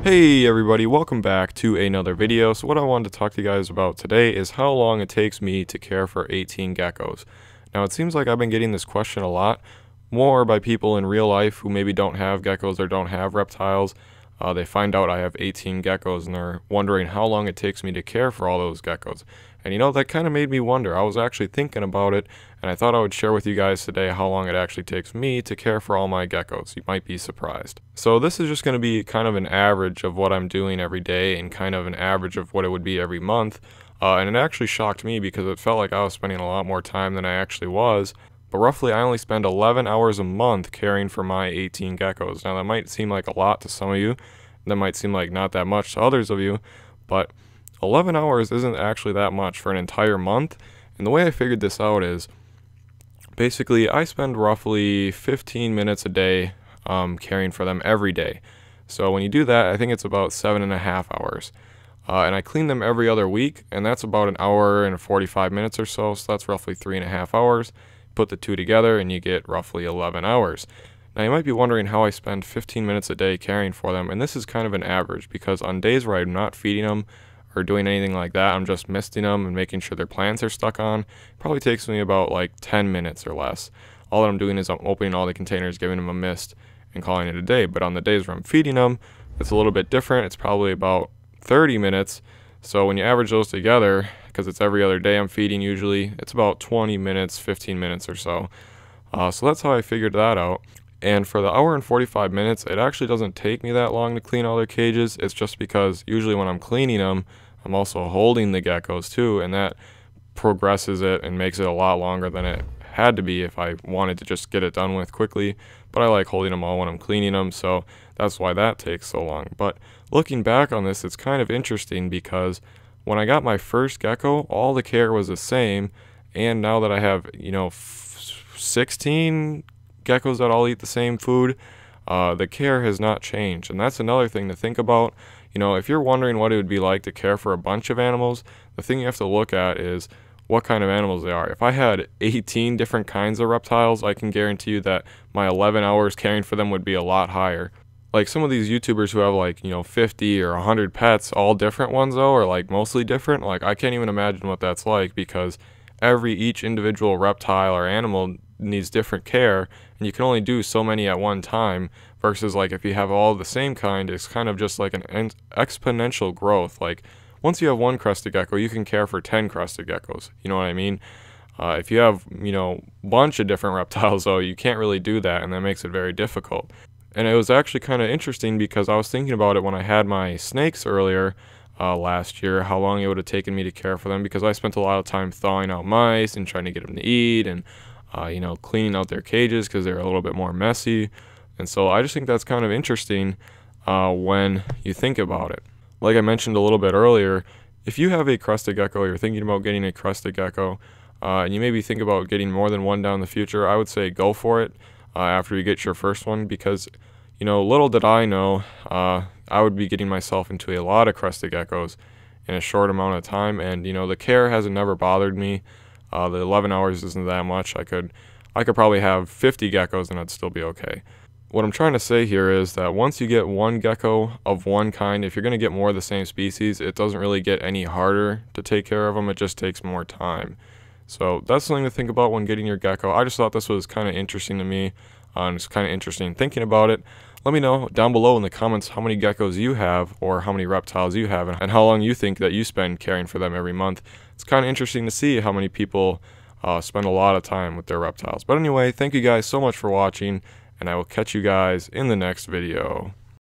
Hey everybody, welcome back to another video. So what I wanted to talk to you guys about today is how long it takes me to care for 18 geckos. Now it seems like I've been getting this question a lot, more by people in real life who maybe don't have geckos or don't have reptiles. They find out I have 18 geckos and they're wondering how long it takes me to care for all those geckos. And you know, that kind of made me wonder. I was actually thinking about it, and I thought I would share with you guys today how long it actually takes me to care for all my geckos. You might be surprised. So this is just going to be kind of an average of what I'm doing every day and kind of an average of what it would be every month. And it actually shocked me because it felt like I was spending a lot more time than I actually was. But roughly I only spend 11 hours a month caring for my 18 geckos. Now that might seem like a lot to some of you. That might seem like not that much to others of you. But 11 hours isn't actually that much for an entire month. And the way I figured this out is, basically I spend roughly 15 minutes a day caring for them every day. So when you do that, I think it's about 7.5 hours. And I clean them every other week, and that's about an hour and 45 minutes or so. So that's roughly 3.5 hours. Put the two together and you get roughly 11 hours. Now you might be wondering how I spend 15 minutes a day caring for them, and this is kind of an average because on days where I'm not feeding them or doing anything like that, I'm just misting them and making sure their plants are stuck on. It probably takes me about like 10 minutes or less. All that I'm doing is I'm opening all the containers, giving them a mist, and calling it a day. But on the days where I'm feeding them, it's a little bit different. It's probably about 30 minutes. So when you average those together, because it's every other day I'm feeding usually, it's about 20 minutes, 15 minutes or so. So that's how I figured that out. And for the hour and 45 minutes, it actually doesn't take me that long to clean all their cages. It's just because usually when I'm cleaning them, I'm also holding the geckos too, and that progresses it and makes it a lot longer than it had to be if I wanted to just get it done with quickly. But I like holding them all when I'm cleaning them, so that's why that takes so long. But looking back on this, it's kind of interesting because when I got my first gecko, all the care was the same, and now that I have, 16 geckos that all eat the same food, the care has not changed. And that's another thing to think about. If you're wondering what it would be like to care for a bunch of animals, the thing you have to look at is what kind of animals they are. If I had 18 different kinds of reptiles, I can guarantee you that my 11 hours caring for them would be a lot higher. Like some of these YouTubers who have 50 or 100 pets, all different ones though, or like mostly different, like I can't even imagine what that's like because each individual reptile or animal needs different care, and you can only do so many at one time, versus like if you have all the same kind, it's kind of just like an exponential growth. Like once you have one crested gecko, you can care for 10 crested geckos. You know what I mean? If you have, bunch of different reptiles though, you can't really do that, and that makes it very difficult. And it was actually kind of interesting because I was thinking about it when I had my snakes earlier last year, how long it would have taken me to care for them, because I spent a lot of time thawing out mice and trying to get them to eat and cleaning out their cages because they're a little bit more messy. And so I just think that's kind of interesting when you think about it. Like I mentioned a little bit earlier, if you have a crested gecko, you're thinking about getting a crested gecko, and you maybe think about getting more than one down in the future, I would say go for it after you get your first one, because little did I know, I would be getting myself into a lot of crested geckos in a short amount of time. And the care hasn't never bothered me. The 11 hours isn't that much. I could probably have 50 geckos and I'd still be okay. What I'm trying to say here is that once you get one gecko of one kind, if you're going to get more of the same species, it doesn't really get any harder to take care of them. It just takes more time. So that's something to think about when getting your gecko. I just thought this was kind of interesting to me, and it's kind of interesting thinking about it. Let me know down below in the comments how many geckos you have, or how many reptiles you have, and how long you think that you spend caring for them every month. It's kind of interesting to see how many people spend a lot of time with their reptiles. But anyway, thank you guys so much for watching, and I will catch you guys in the next video.